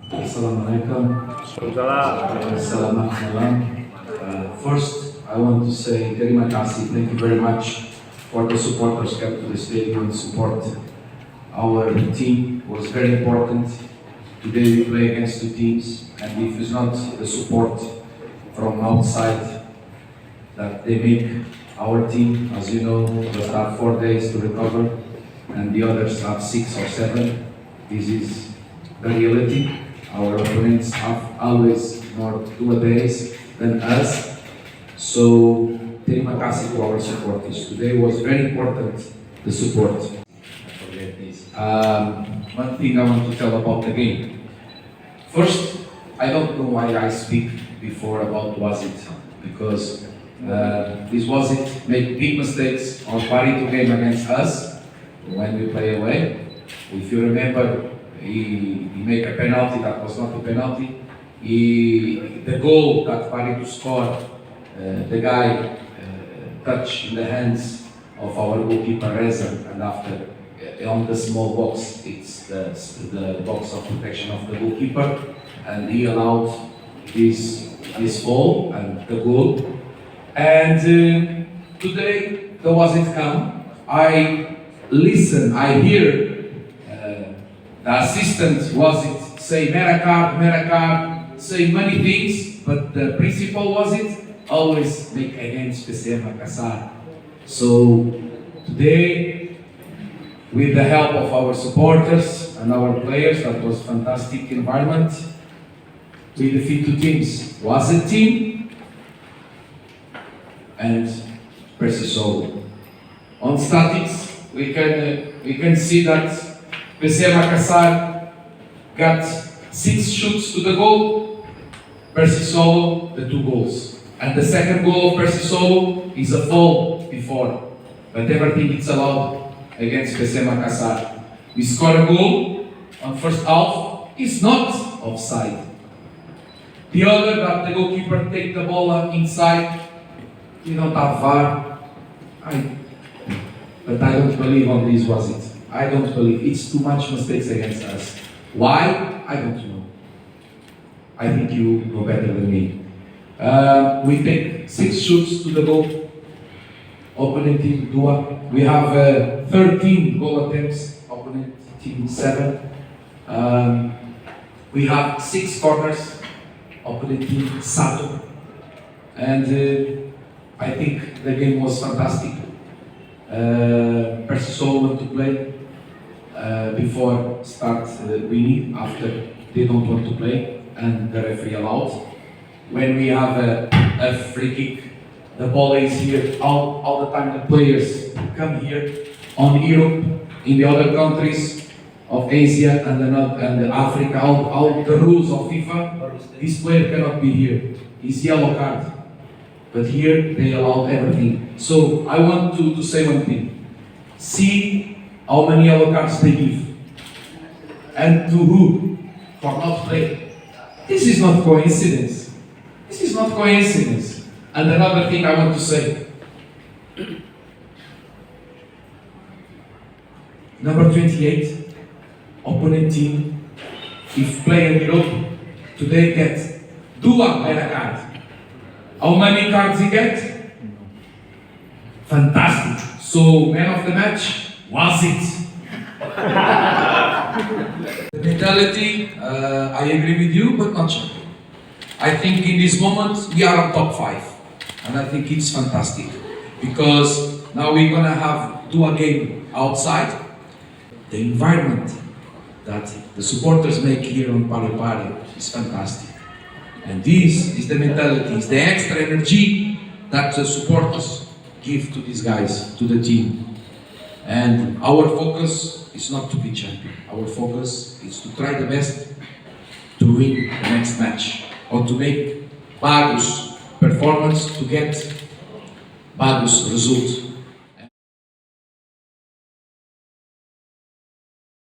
Assalamualaikum. Waalaikumsalam. Selamat malam. First, I want to say terima kasih. Thank you very much for the supporters come to the stadium and support our team. It was very important. Today we play against two teams, and if it's not the support from outside that they make our team, as you know, just have 4 days to recover, and the others have 6 or 7. This is the reality. Our opponents have always more 2 days than us. So, terima kasih to our supporters. Today was very important, the support. I forget this. One thing I want to tell about the game. First, I don't know why I speak before about Wasit, because this Wasit make big mistakes on BRI game against us when we play away. If you remember, he made a penalty that was not a penalty. The goal that BRI to score, the guy touched in the hands of our goalkeeper Reza, and after on the small box, it's the box of protection of the goalkeeper, and he allowed this fall and the goal. And today there wasn't come. I listen, I hear the assistant was it say Merakar, say many things, but the principal was it always make against PSM Makassar. So today, with the help of our supporters and our players, that was fantastic environment. We defeat 2 teams. Wasit team and Persis. On statics, we can see that PSM Makassar got 6 shoots to the goal, Persis the 2 goals. And the second goal of Persis is a foul before, but everything is allowed against PSM Makassar. We score a goal on first half, it's not offside. The other that the goalkeeper take the ball inside, you don't have VAR. But I don't believe on this was it. I don't believe. It's too much mistakes against us. Why? I don't know. I think you know better than me. We take 6 shoots to the goal. Opponent team 2. We have 13 goal attempts. Opponent team 7. We have 6 corners. Opponent team 1. And I think the game was fantastic. Persis want to play before start winning. After they don't want to play, and the referee allowed. When we have a free kick, the ball is here all the time. The players come here on Europe, in the other countries of Asia and Africa. All the rules of FIFA. This player cannot be here. It's yellow card. But here they allow everything. So I want to say one thing. See how many yellow cards they give. And to who? For not playing. This is not coincidence. This is not coincidence. And another thing I want to say. Number 28, opponent team, if play in Europe, today get 2 red cards. How many cards he get? Fantastic. So, man of the match, Wasit. The mentality, I agree with you, but not champion. I think in this moment, we are on top 5. And I think it's fantastic. Because now we're going to do a game outside. The environment that the supporters make here on Parepare is fantastic. And this is the mentality, it's the extra energy that the supporters give to these guys, to the team. And our focus is not to be champion. Our focus is to try the best to win the next match, or to make bagus performance to get bagus result.